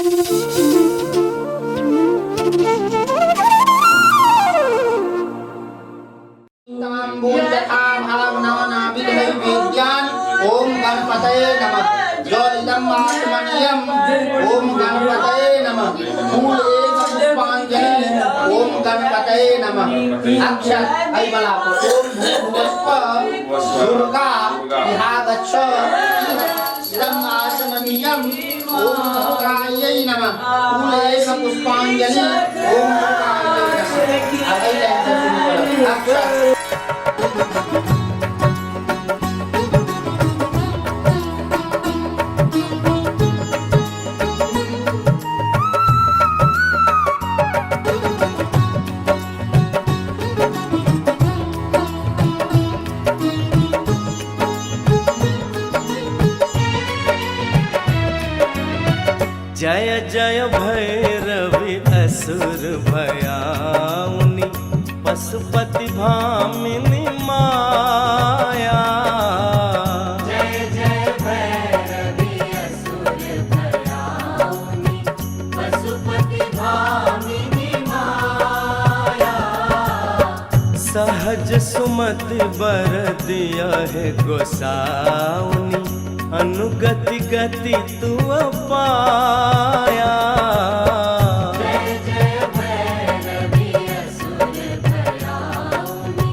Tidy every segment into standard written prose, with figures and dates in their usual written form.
ओम गणपतये नमः। ज्वलितम् आत्मनीयम् ओम गणपतये नमः। फूल एक पुष्पांजलि ओम गणपतये नमः। अक्षत ऐबलाप ओम भूर्भुवस्सुः दुर्गा विहागच्छ। इदम् आत्मनीयम् ओम दुर्गायै नमः। फूल एक पुष्पांजलि ओम दुर्गायै नमः। अक्षत जय जय भैरवि असुर भयाउनि पशुपति भामिनी माया। जय जय भैरवि असुर भयाउनि पशुपति भामिनी माया। सहज सुमति बर दिया है गोसाउनि अनुगति गति तू पाया। जय जय भैरवि असुर भयाउनि।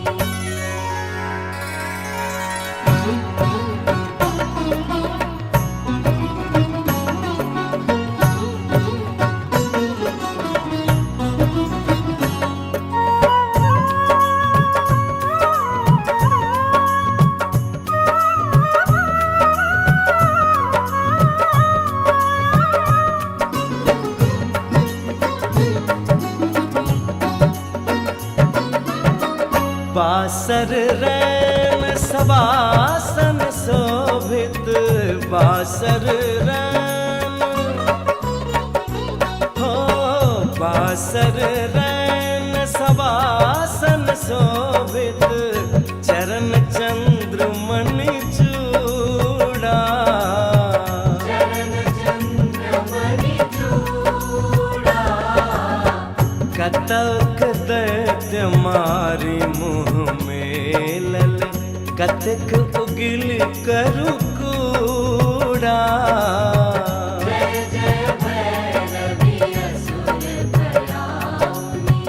बासर रैन सवासन शोभित बासर रैन हो बासर रैन सवासन शोभित चरण चंद्र मणि चूड़ा। चरण चंद्र मणि चूड़ा। कतक दैत्य मारी मुँह में लल कतक उगिल करु कूड़ा। जय जय भैरवि असुर भयाउनि।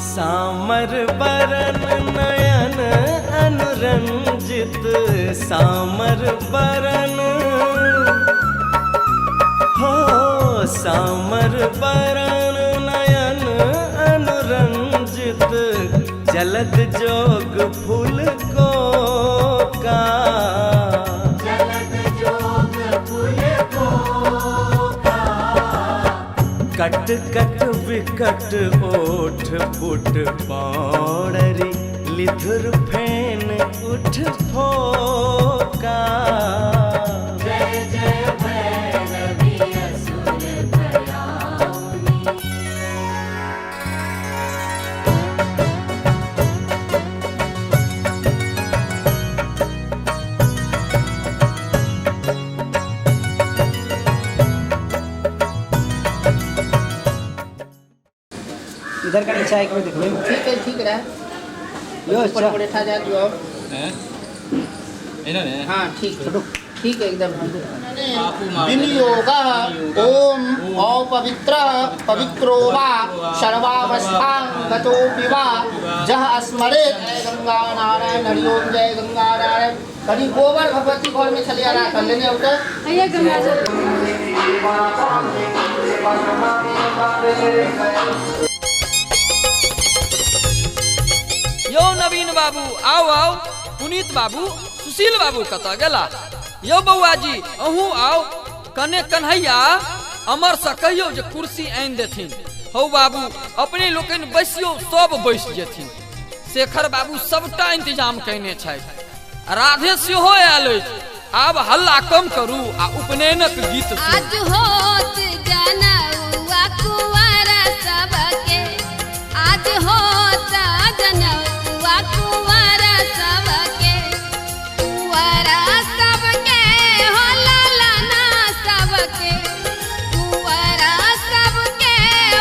सामर बरन नयन अनुरंजित सामर बरन हो सामर बरन नयन अनुरंजित जलद जोग फूल को का। जलद जोग फूल को का। कट कट विकट ओठ पुट पौड़री लिधुर फेन उठ फोका। जय जय भैरवि असुर भयाउनि। इधर का नीचा एक बार देखो। ठीक है यो ऊपर अच्छा पड़े था जा जो इन्होंने हाँ ठीक है एकदम आपू मार विनियोग ओम अपवित्र पवित्रो वा सर्वावस्थां गतोऽपि वा जह स्मरेत। जय गंगा नारायण हरि ओम जय गंगा नारायण। कभी गोबर भगवती घर में चले आना कर लेने उठे आइए गंगा जल। यो नवीन बाबू आओ आओ। पुनीत बाबू सुशील बाबू कतऽ गेला? यो बउआ जी अहूँ आओ। कने कन्हैया अमर से कहियो जे कुर्सी आनि देथिन। हौ बाबू अपने लोकनि बैसियो सब बैस जेथिन। शेखर बाबू सबटा इंतजाम कयने छथि। राधे सेहो आयल अछि। आब हल्ला कम करू आ उपनयनक गीत सुनू। आज होत जनौआ कुंवर सबके, आज होत जनौआ कुंवर सबके, कुंवर सबके हो ललना सबके, कुंवर सबके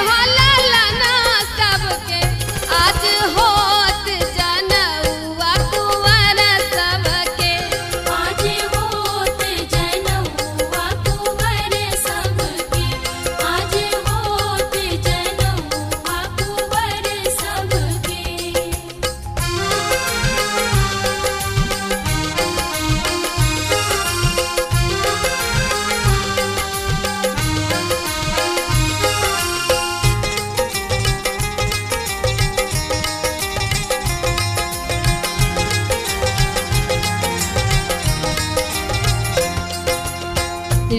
हो ललना सबके, आज होत जनौआ कुंवर सबके, आज होत जनौआ कुंवर सबके, आज होत जनौआ कुंवर सबके।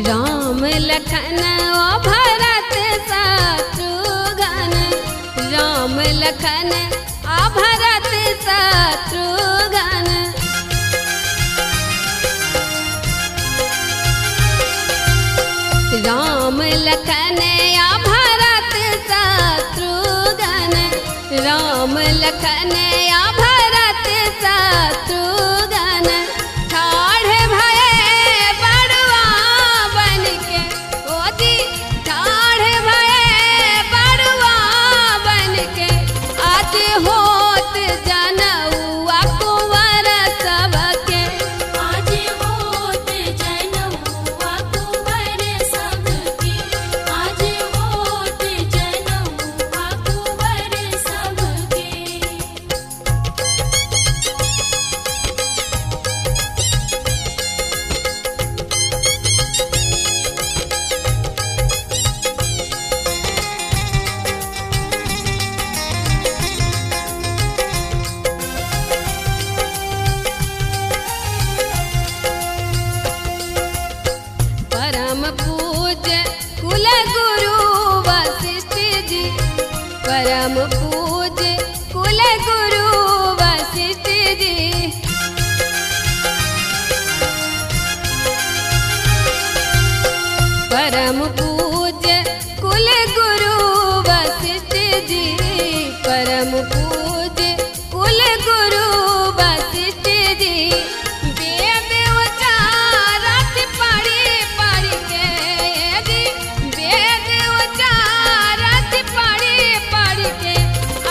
राम लखन ओ भरत शत्रुघ्न, राम लखन आ भरत शत्रुघ्न, राम लखन आ भरत शत्रुघ्न, राम लखन आ भरत शत्रुघ्न, ठाढ़ भये बड़ुआ बनके, ओ जी ठाढ़ भये बड़ुआ बनके, आज होत जनौआ कुंवर सबके, आज होत जनौआ कुंवर सबके, आज होत जनौआ कुंवर सबके। परम पूज्य कुल गुरु वशिष्ठ जी, परम पूज्य कुल गुरु वशिष्ठ जी, परम पूज्य कुल गुरु वशिष्ठ जी, परम पूज्य कुल गुरु वशिष्ठ जी, वेद उचारत पढ़ी पढ़ के जी, वेद उचारत पढ़ी पढ़ के,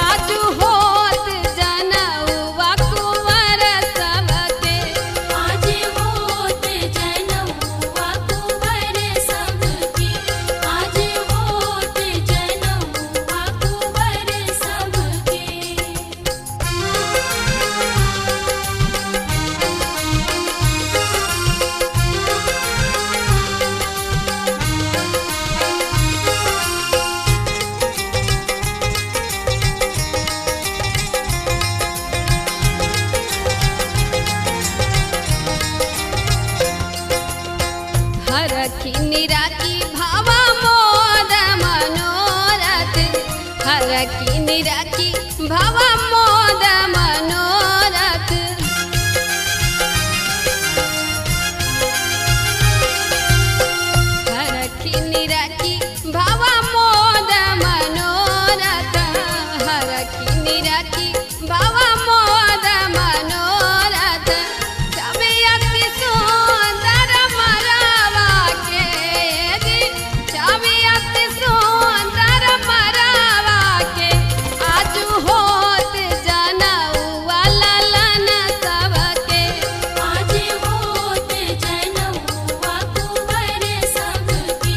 आज होत जनौआ कुंवर सबके, आज होत जनौआ कुंवर सबके, आज होत जनौआ कुंवर सबके। हरखी निराकी भावा मोद मनोरथ, हरखी निराकी भावा मोद मनोरथ, हरखी निराकी भावा मोद मनोरथ, हरखी निराकी भावा मोद मनोरथ, छवि अति सुंदर मरवा के जी, छवि अति सुंदर मरवा के, आज होत जनौआ ललन सबके, आज होत जनौआ कुंवर सबके,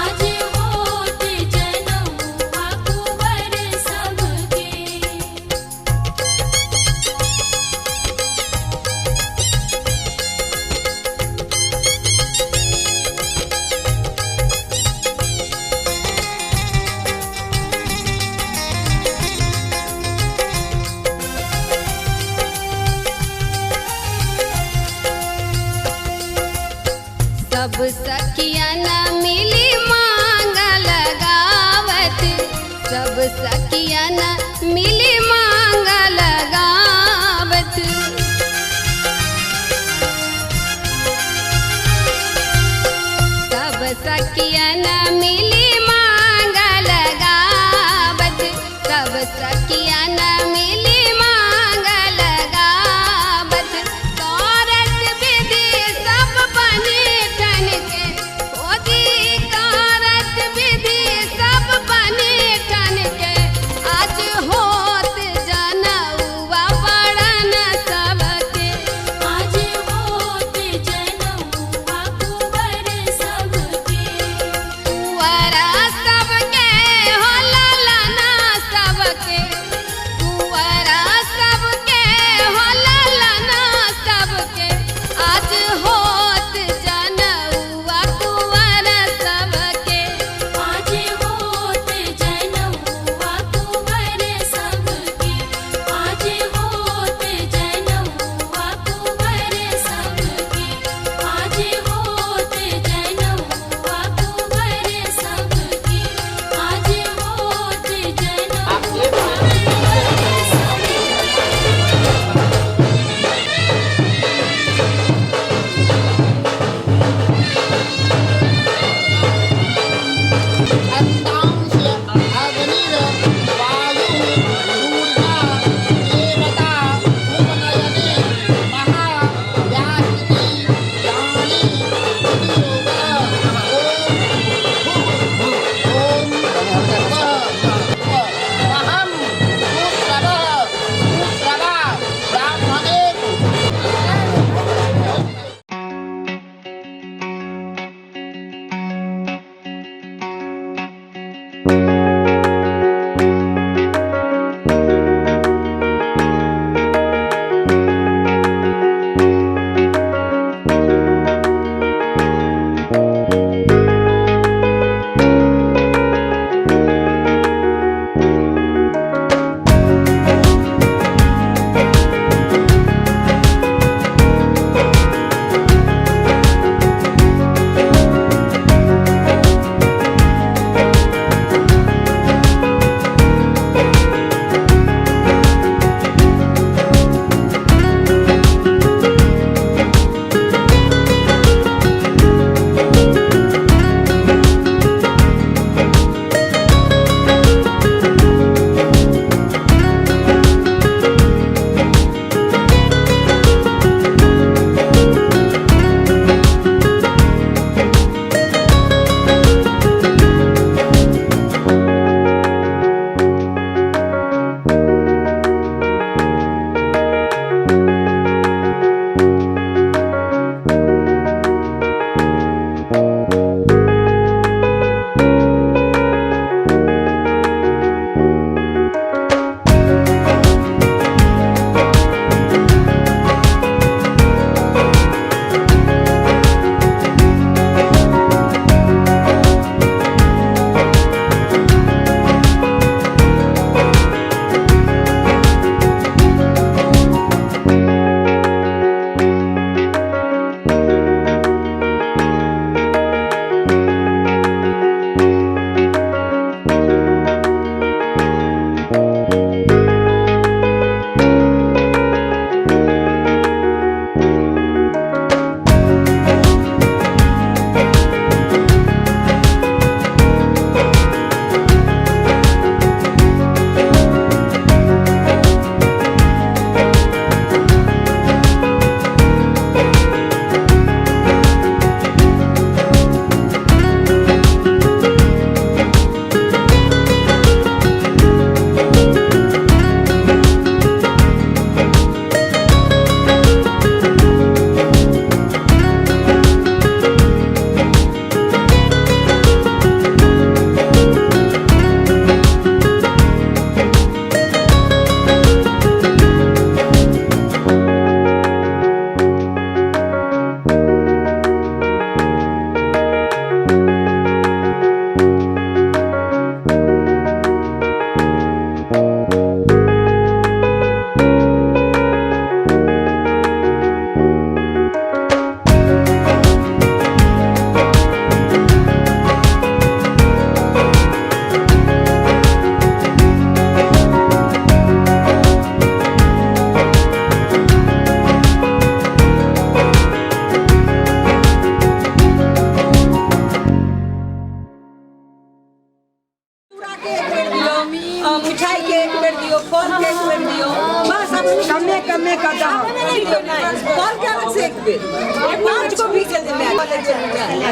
आज होत जनौआ कुंवर सबके। सब सखियन मिली मांगल गावत, सब सखियन मिली मांगल गावत, सखियन मिली मांगल गावत, सब सखियन मिली मांगल गावत। कारत विधि सब बने ठन के, ओदी कारत विधि सब बने ठन के। आज होत जनउआ पड़न सबके, आज होत जनउआ कुंवर सबके। कुंवर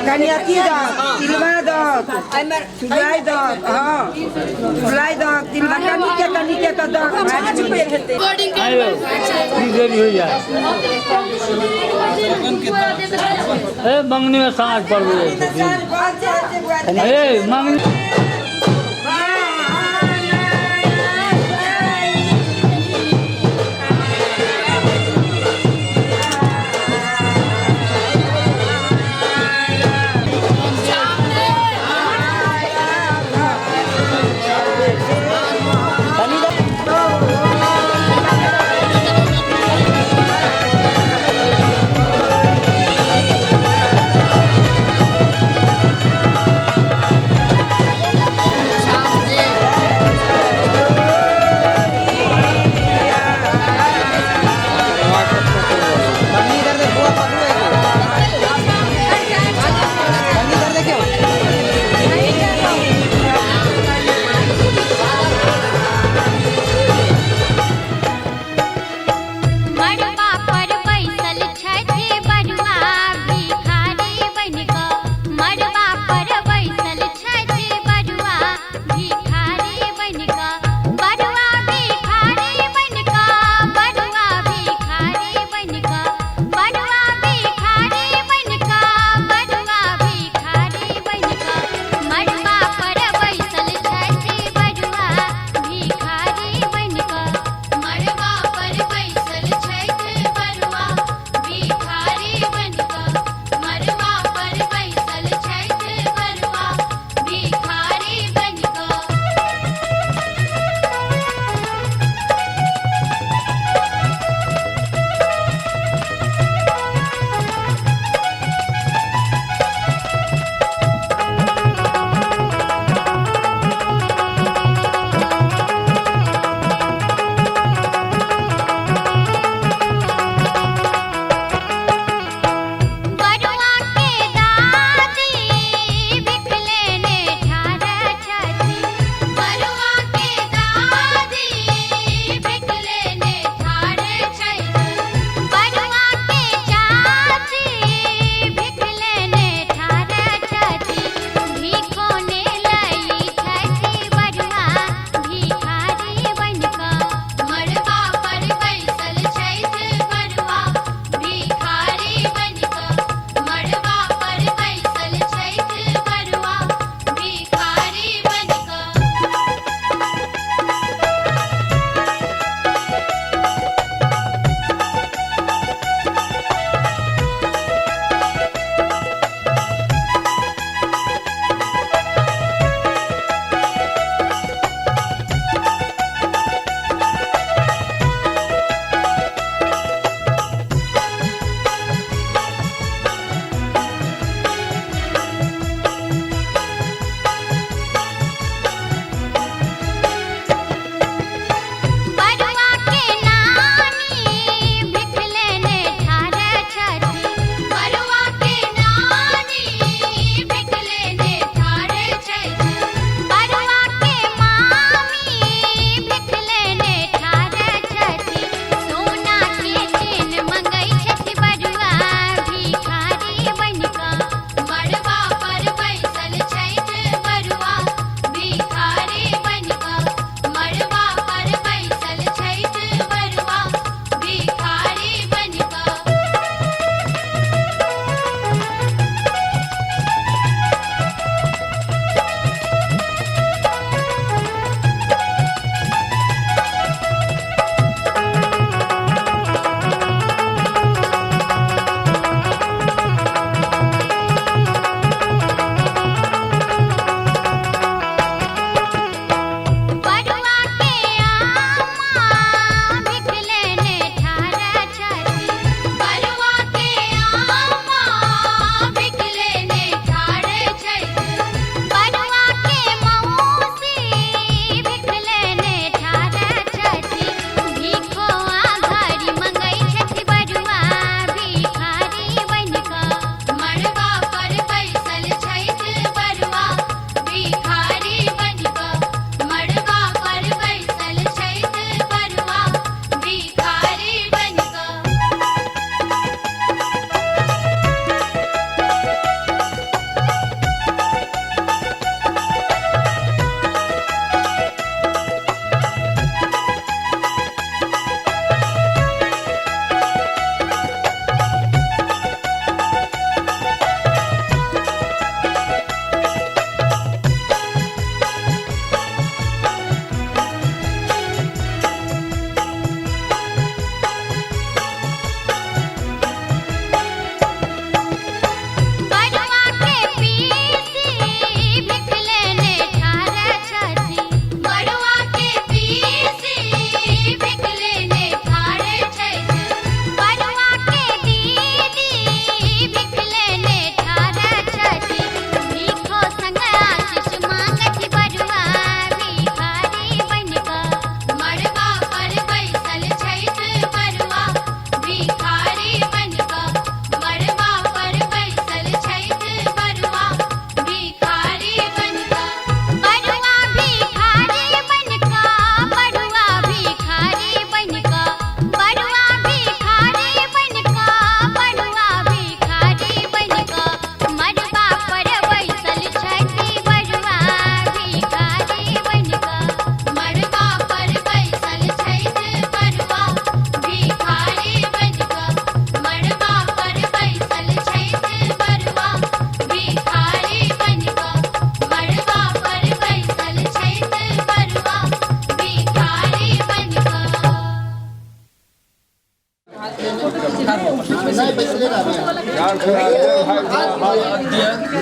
कनियती दहक तिलवा दहक चुड़ाई दहक हाँ चुड़ाई दहक तिलवा कनी के तो दहक देरी हो जाए मंगनी में सांस पड़ गई मंगनी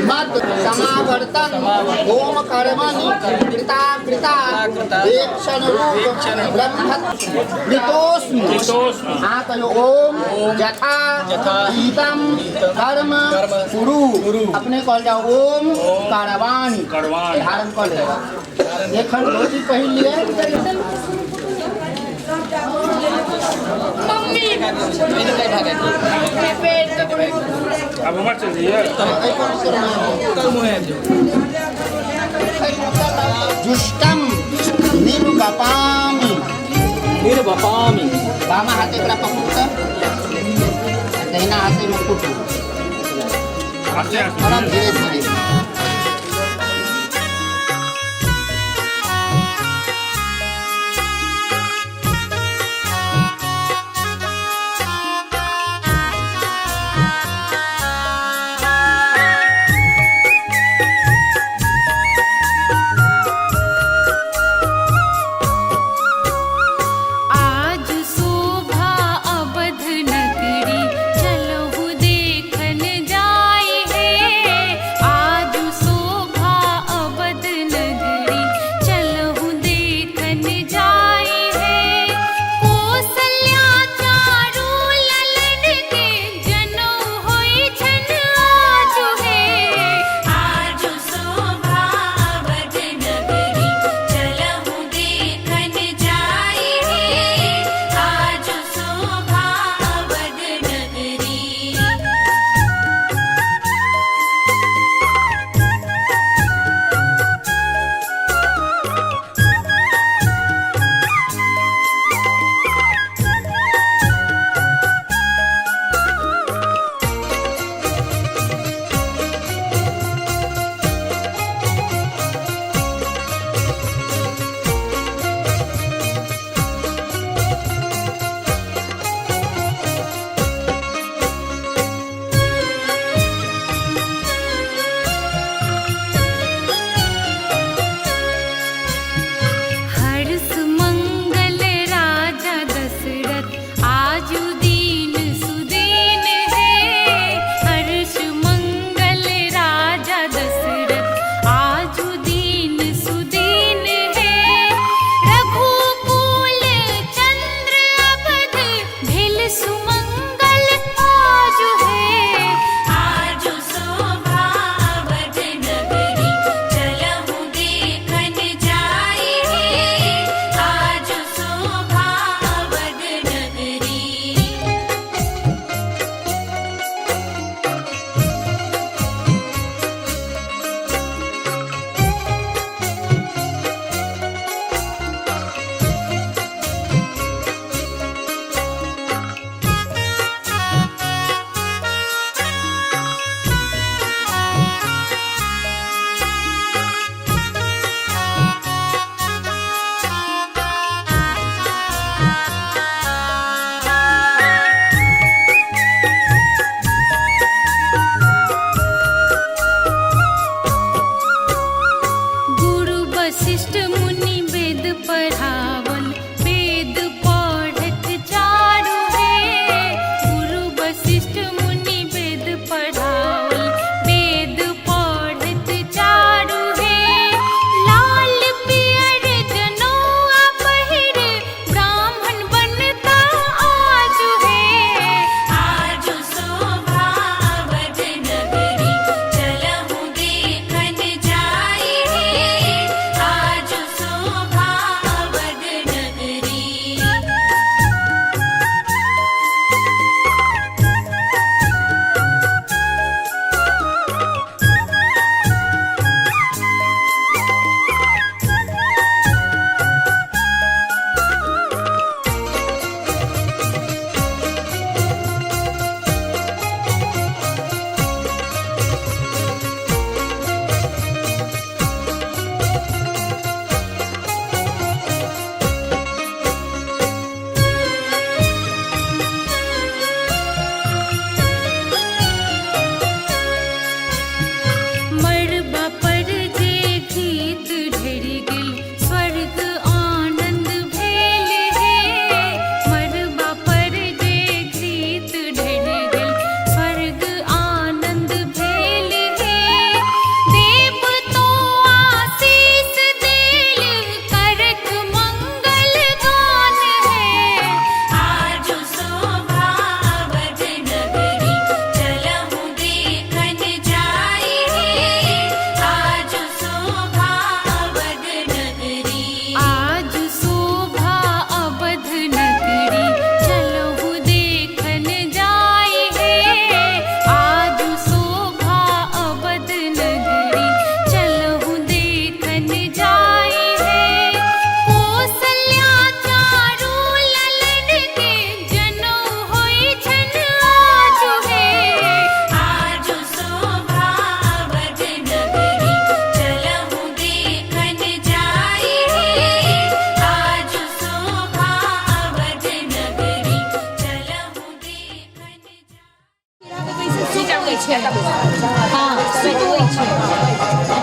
मद समावर्तन ओम कर्मणि कृता कृता वेक्षण रूप ब्रह्मोस्मि हाँ कहो ओम यथा गीतम कर्म कुरु अपने कॉल जाओ ओम कारवाणी धारण कर ले एक खंड धोती पहन लिए अब हमारे चलिए जुष्टम निर्गपामि बामा हाथे करा पकड़ता दहिना हाथे मुकुट और धीरे धीरे आज शोभा अवध नगरी चलहु देखन जाए है।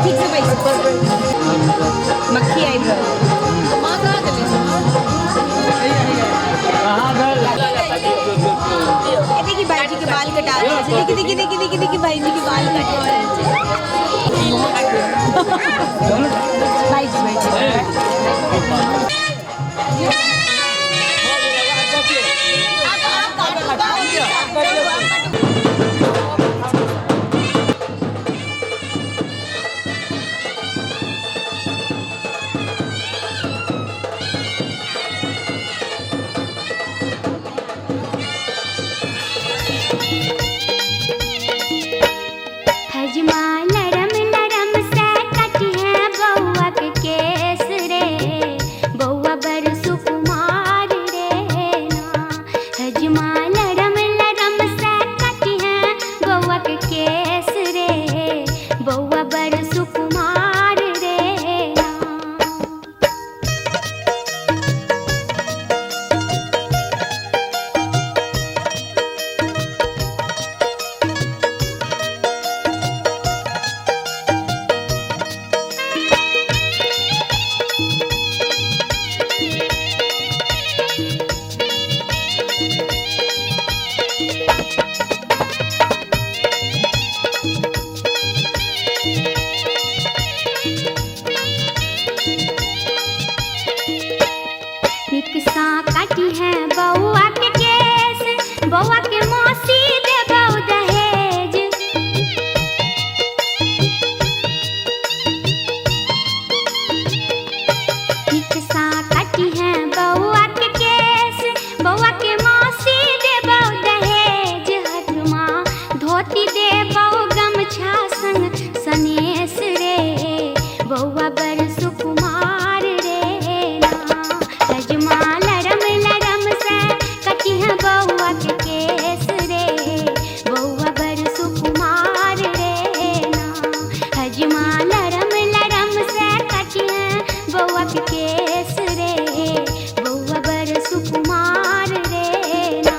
ठीक से बैठ मक्खी आई है देखिए भाई जी के बाल कटा रहे हैं देखिए भाई जी के बाल कटा रहे हैं भाई जी हजमा लरम लरम से कटी है बउआ के केस रे बउआ बर सुकुमार रे ना हजमा लरम लरम से कटी है बउआ के केस रे बउआ बर सुकुमार रे ना निकसा काटी है बउआ के केस बउआ के मौसी देबौ दहेज निकसा काटी है बउआ के केस बउआ के मौसी देबौ दहेज हजमा धोती देबौ गमछा संग सनेस रे बउआ बर सुकुमार रे ना हजमा लरम लरम से कटी है बउआ के केस रे बउआ बर सुकुमार रे ना हजमा लरम लरम से कटी है बउआ के केस रे बउआ बर सुकुमार रे ना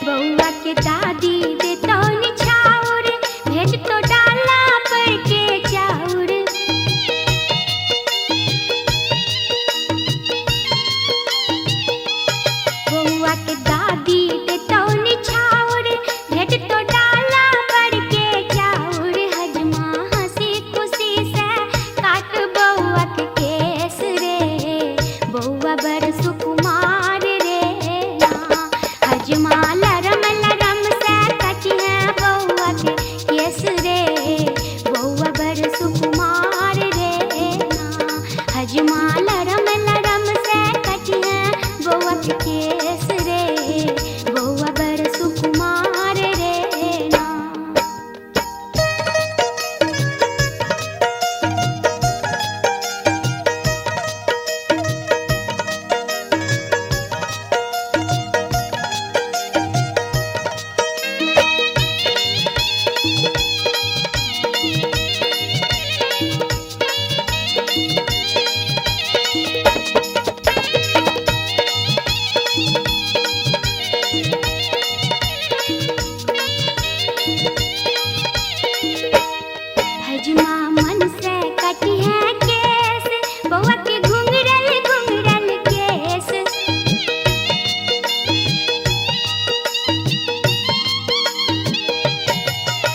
बउआ के दादी दे तो निछाउर भेज तो डाला पर के चाउर बउआ के दादी दे तो निछाउर भेज तो डाला पर के चाउर हजमा हंसी खुशी से काट बउआ के केस रे बउआ बर सुकुमार रे ना हजमा लरम लरम से कटी है बउआ के केस रे बउआ बर सुकुमार रे ना हजमा लरम लरम से कटी है बउआ के केस रे बउआ बर सुकुमार रे ना हजमा मन से कटी है केस बउआ के घुंघरल घुंघरल केस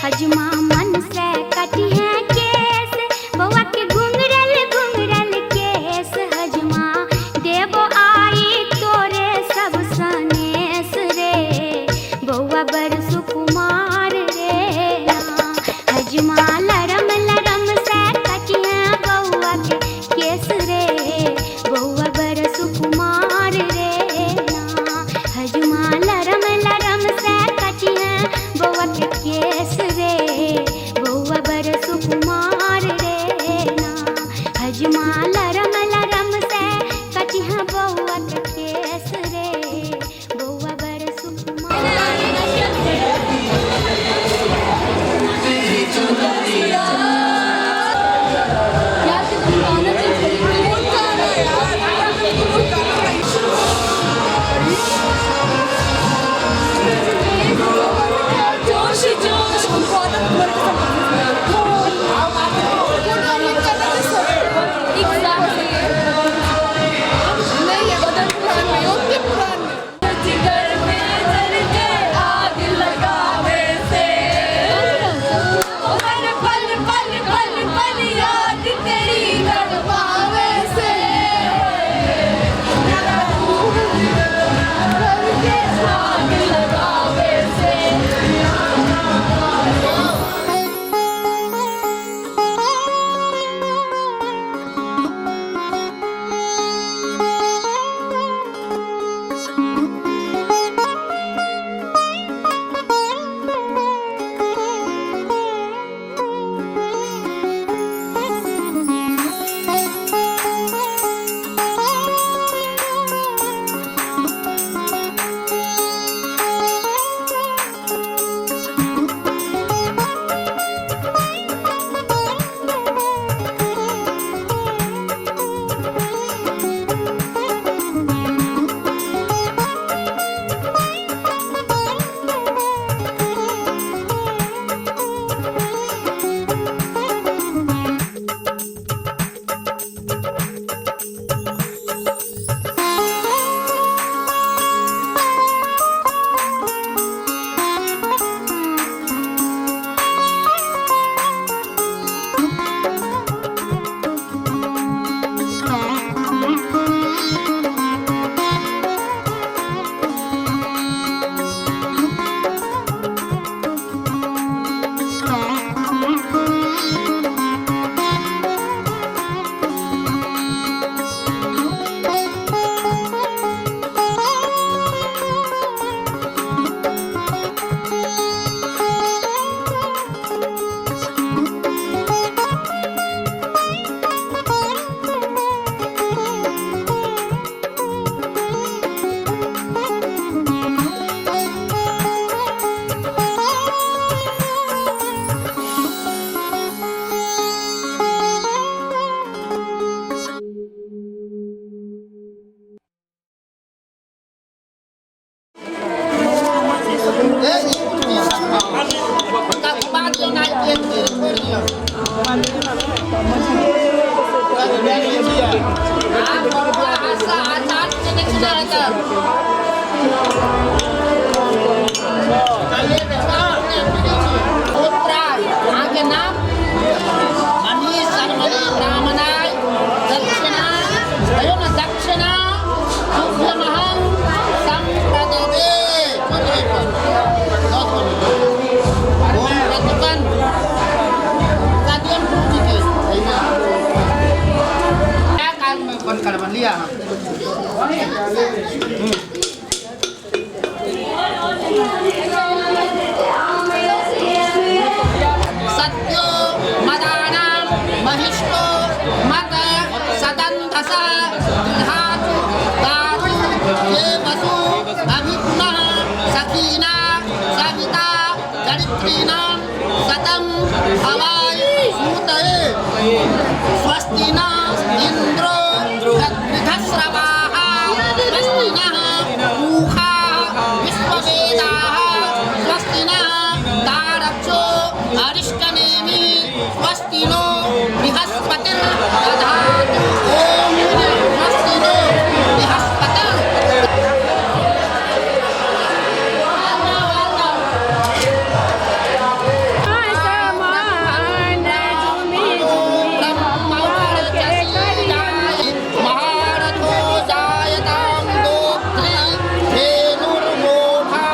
हजमा मन से कटी है केस बउआ के घुंघरल घुंघरल केस हजमा देबो आई तोरे सब सनेस रे बउआ बर सुकुमार रे ना हजमा लरम लरम से कटी है बउआ के केस रे बउआ बर सुकुमार रे ना हजमा लरम लरम से कटी है बउआ के केस रे बउआ आगे नाम मनीष शर्मणी ब्राह्मणाय दक्षिणा भयो न दक्षिणा तुभ्यमहं संप्रददे ओम रतकन कादियन पूजी के क्या काल में बनकर बन लिया सत्यो मदानां महिष्ठो मत सदन्धसा दुधातु दातु ये वसु अभिपुनः सखीना सविता चरित्रीणां सतं हवाय सूतये स्वस्ति न इन्द्रो वृद्धश्रवाः स्वस्ति नः मूखाः विश्ववेदाः स्वस्ति नः तारक्षो अरिष्टनेमि स्वस्ति नो बृहस्पतिर्दधातु ओम स्वस्ति नो बृहस्पतिर् महारथो जायतां दोग्ध्री धेनुर्मोढा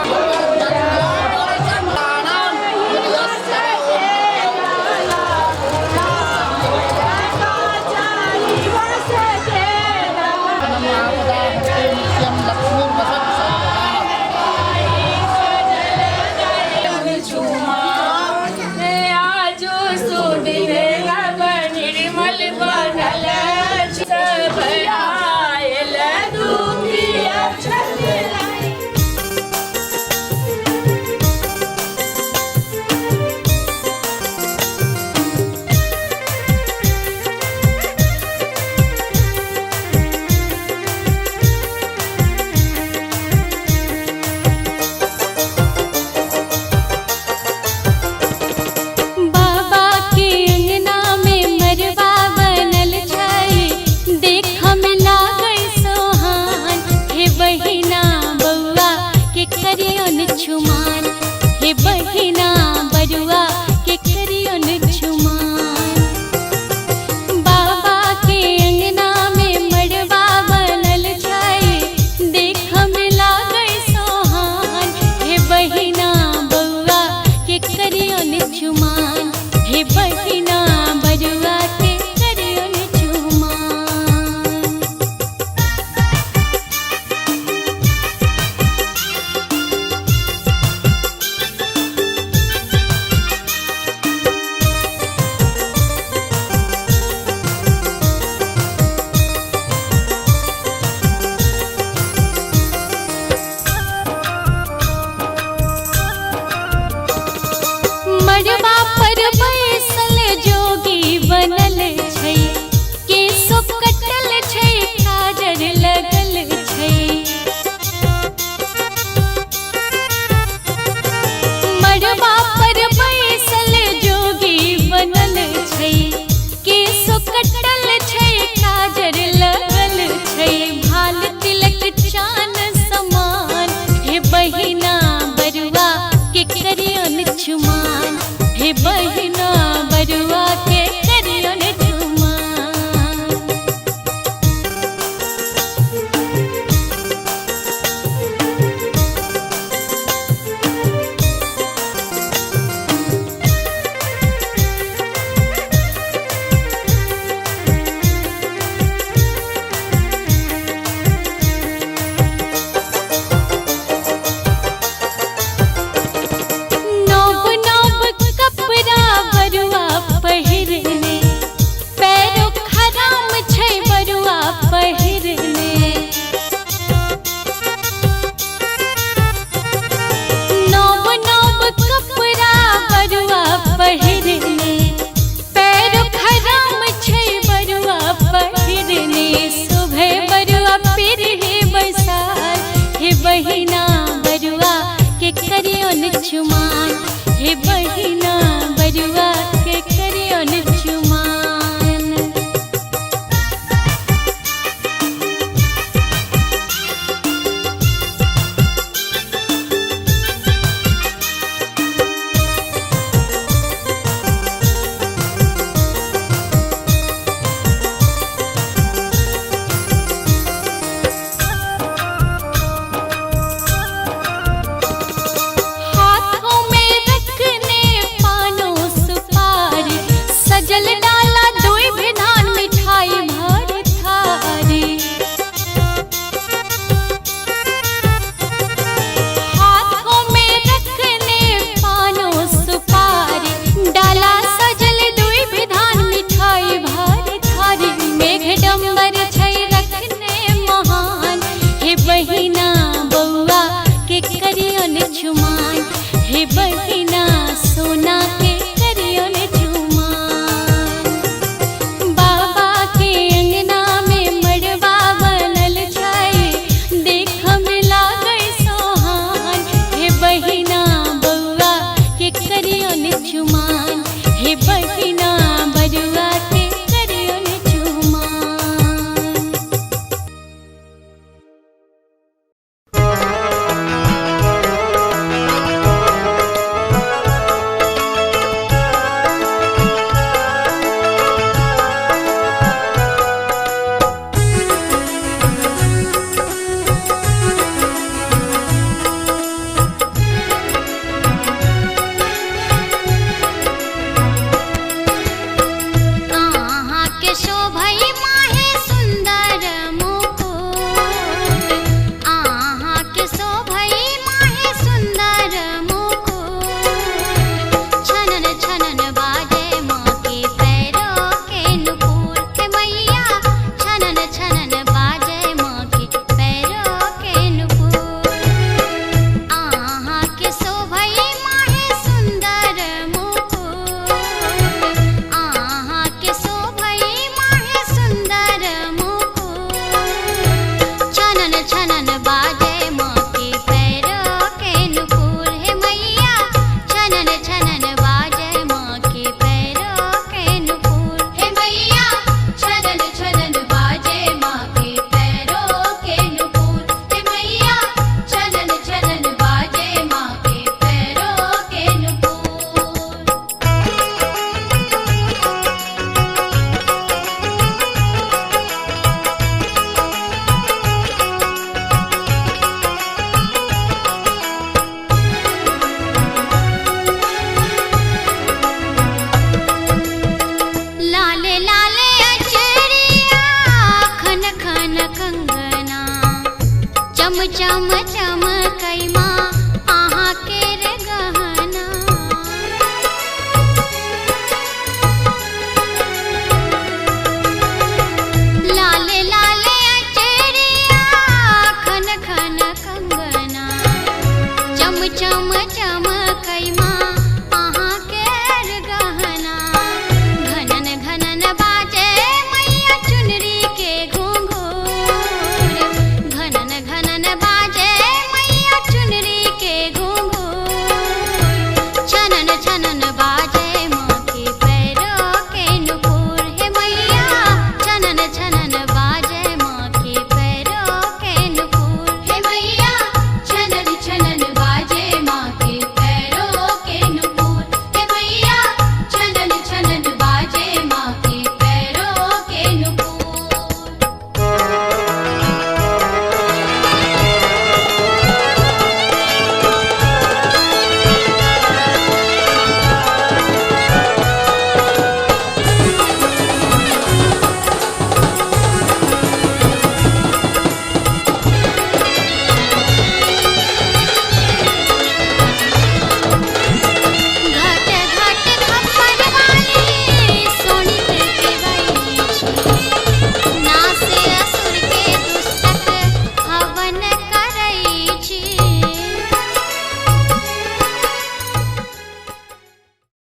केकर